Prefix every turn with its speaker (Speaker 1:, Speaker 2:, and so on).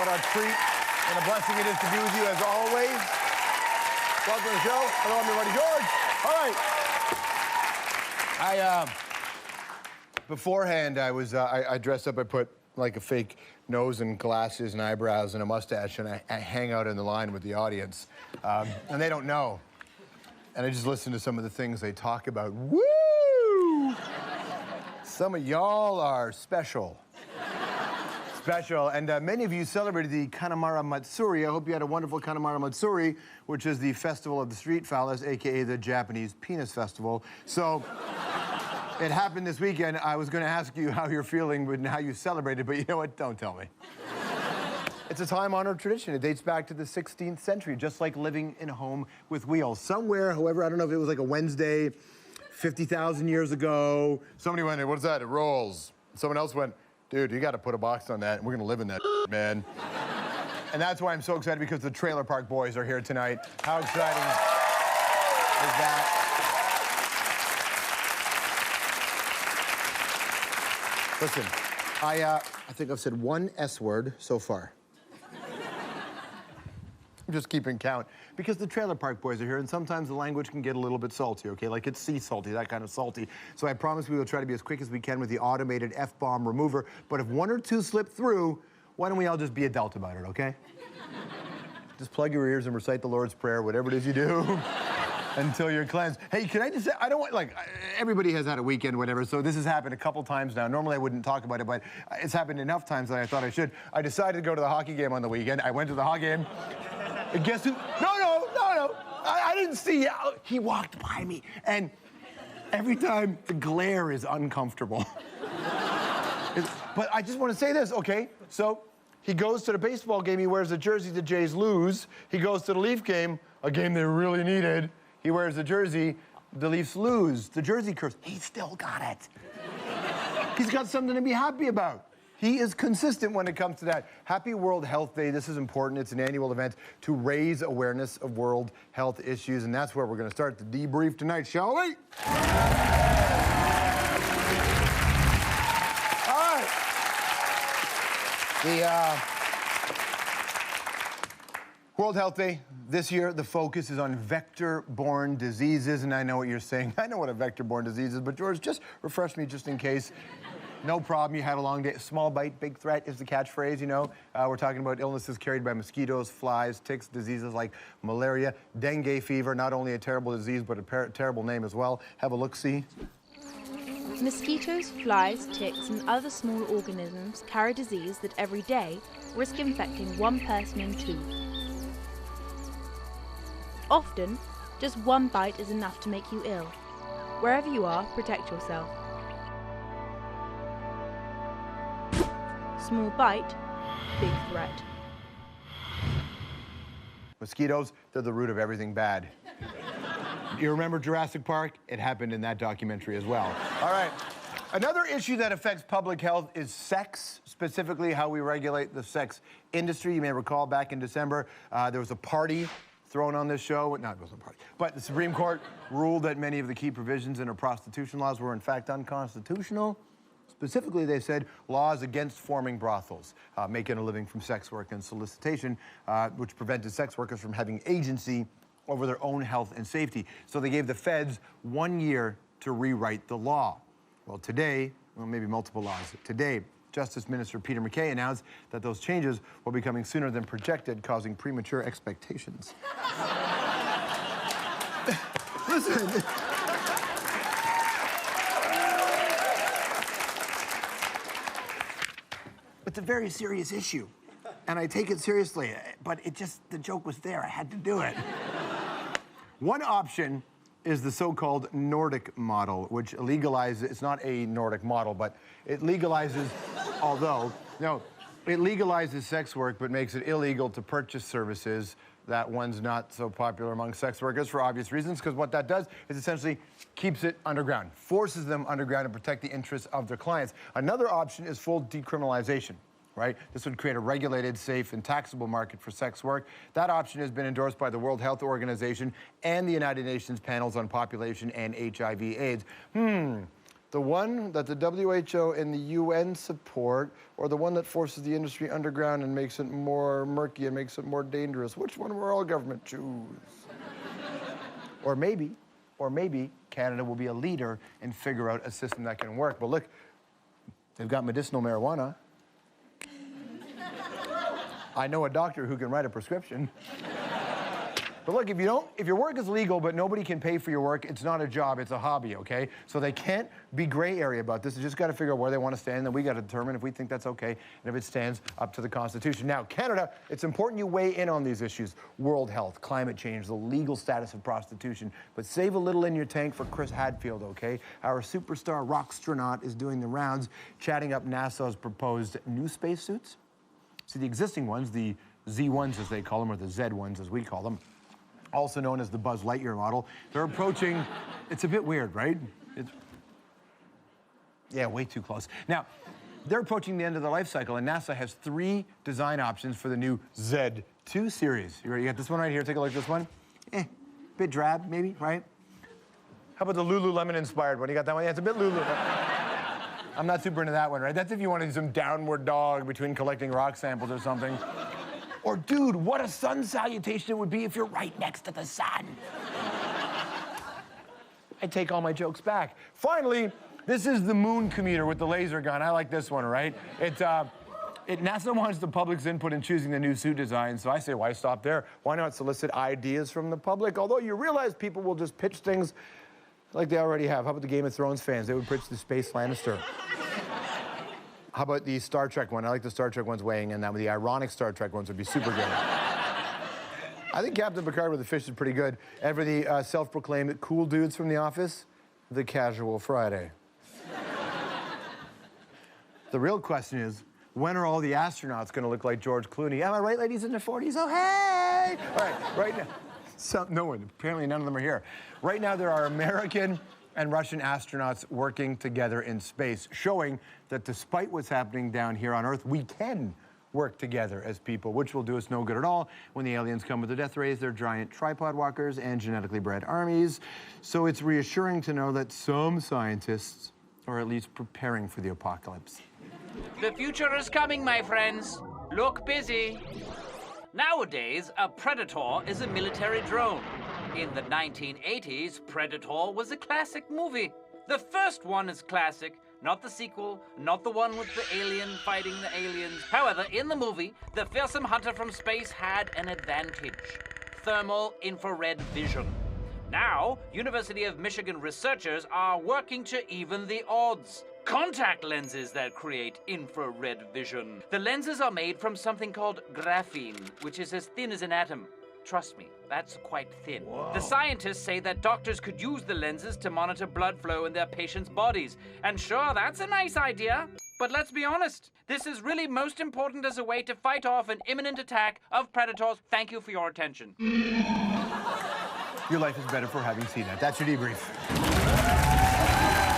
Speaker 1: What a treat and a blessing it is to be with you as always. Welcome to the show. Hello, I'm your buddy George. All right. Beforehand, I dressed up. I put like a fake nose and glasses and eyebrows and a mustache, and I hang out in the line with the audience. And they don't know. And I just listen to some of the things they talk about. Woo! Some of y'all are special. Special, and many of you celebrated the Kanamara Matsuri. I hope you had a wonderful Kanamara Matsuri, which is the festival of the street phallus, AKA the Japanese penis festival. So, it happened this weekend. I was gonna ask you how you're feeling and how you celebrated, but you know what? Don't tell me. It's a time-honored tradition. It dates back to the 16th century, just like living in a home with wheels. Somewhere, however, I don't know if it was like a Wednesday, 50,000 years ago, somebody went, "What's that? It rolls." Someone else went, "Dude, you gotta put a box on that, and we're gonna live in that, man." And that's why I'm so excited, because the Trailer Park Boys are here tonight. How exciting is that? Listen, I think I've said one S word so far. I'm just keeping count, because the Trailer Park Boys are here, and sometimes the language can get a little bit salty, okay? Like it's sea salty, that kind of salty. So I promise we will try to be as quick as we can with the automated F-bomb remover, but if one or two slip through, why don't we all just be adult about it, okay? Just plug your ears and recite the Lord's Prayer, whatever it is you do, until you're cleansed. Hey, can I just say, I don't want, like, everybody has had a weekend, whatever, so this has happened a couple times now. Normally I wouldn't talk about it, but it's happened enough times that I thought I should. I decided to go to the hockey game on the weekend. I went to the hockey game. And guess who? No. I didn't see. He walked by me, and every time the glare is uncomfortable. But I just want to say this, okay? So he goes to the baseball game. He wears a jersey the Jays lose. He goes to the Leaf game, a game they really needed. He wears the jersey the Leafs lose. The jersey curse. He's still got it. He's got something to be happy about. He is consistent when it comes to that. Happy World Health Day. This is important. It's an annual event to raise awareness of world health issues, and that's where we're going to start the debrief tonight, shall we? All right. The World Health Day this year, the focus is on vector-borne diseases, and I know what you're saying. I know what a vector-borne disease is, but George, just refresh me just in case. No problem, you had a long day. Small bite, big threat is the catchphrase, you know. We're talking about illnesses carried by mosquitoes, flies, ticks, diseases like malaria, dengue fever, not only a terrible disease, but a terrible name as well. Have a look-see.
Speaker 2: Mosquitoes, flies, ticks, and other small organisms carry disease that every day risk infecting one person in two. Often, just one bite is enough to make you ill. Wherever you are, protect yourself. Small bite, big threat.
Speaker 1: Mosquitoes, they're the root of everything bad. You remember Jurassic Park? It happened in that documentary as well. All right. Another issue that affects public health is sex, specifically how we regulate the sex industry. You may recall back in December, there was a party thrown on this show. No, it wasn't a party. But the Supreme Court ruled that many of the key provisions in our prostitution laws were in fact unconstitutional. Specifically, they said laws against forming brothels, making a living from sex work and solicitation, which prevented sex workers from having agency over their own health and safety. So they gave the feds 1 year to rewrite the law. Well, today, well, maybe multiple laws. Today, Justice Minister Peter MacKay announced that those changes will be coming sooner than projected, causing premature expectations. Listen. It's a very serious issue, and I take it seriously, but the joke was there. I had to do it. One option is the so-called Nordic model, which legalizes, it's not a Nordic model, but it legalizes, it legalizes sex work, but makes it illegal to purchase services. That one's not so popular among sex workers for obvious reasons, because what that does is essentially keeps it underground, forces them underground to protect the interests of their clients. Another option is full decriminalization, right? This would create a regulated, safe, and taxable market for sex work. That option has been endorsed by the World Health Organization and the United Nations panels on population and HIV/AIDS. The one that the WHO and the UN support, or the one that forces the industry underground and makes it more murky and makes it more dangerous? Which one will our government choose? Or maybe Canada will be a leader and figure out a system that can work. But look, they've got medicinal marijuana. I know a doctor who can write a prescription. But look, if your work is legal but nobody can pay for your work, it's not a job, it's a hobby, okay? So they can't be gray area about this. They just got to figure out where they want to stand, and then we got to determine if we think that's okay and if it stands up to the Constitution. Now, Canada, it's important you weigh in on these issues. World health, climate change, the legal status of prostitution. But save a little in your tank for Chris Hadfield, okay? Our superstar rockstronaut is doing the rounds, chatting up NASA's proposed new spacesuits. See, the existing ones, the Z1s as they call them, or the Z1s as we call them, also known as the Buzz Lightyear model. They're approaching, it's a bit weird, right? Yeah, way too close. Now, they're approaching the end of their life cycle, and NASA has 3 design options for the new Z2 series. You ready? You got this one right here, take a look at this one. Bit drab, maybe, right? How about the Lululemon-inspired one? You got that one? Yeah, it's a bit Lulu. I'm not super into that one, right? That's if you wanted some downward dog between collecting rock samples or something. Or, dude, what a sun salutation it would be if you're right next to the sun. I take all my jokes back. Finally, this is the moon commuter with the laser gun. I like this one, right? NASA wants the public's input in choosing the new suit design, so I say, why stop there? Why not solicit ideas from the public? Although you realize people will just pitch things like they already have. How about the Game of Thrones fans? They would pitch the Space Lannister. How about the Star Trek one? I like the Star Trek ones weighing in. That the ironic Star Trek ones would be super good. I think Captain Picard with the fish is pretty good. Ever the self-proclaimed cool dudes from The Office? The Casual Friday. The real question is, when are all the astronauts going to look like George Clooney? Am I right, ladies in their 40s? Oh, hey! All right, right now. No one, apparently none of them are here. Right now, there are American and Russian astronauts working together in space, showing that despite what's happening down here on Earth, we can work together as people, which will do us no good at all when the aliens come with their death rays, their giant tripod walkers, and genetically bred armies. So it's reassuring to know that some scientists are at least preparing for the apocalypse.
Speaker 3: The future is coming, my friends. Look busy. Nowadays, a Predator is a military drone. In the 1980s, Predator was a classic movie. The first one is classic, not the sequel, not the one with the alien fighting the aliens. However, in the movie, the fearsome hunter from space had an advantage: thermal infrared vision. Now, University of Michigan researchers are working to even the odds. Contact lenses that create infrared vision. The lenses are made from something called graphene, which is as thin as an atom. Trust me, that's quite thin. Whoa. The scientists say that doctors could use the lenses to monitor blood flow in their patients' bodies. And sure, that's a nice idea. But let's be honest, this is really most important as a way to fight off an imminent attack of predators. Thank you for your attention.
Speaker 1: Your life is better for having seen that. That's your debrief.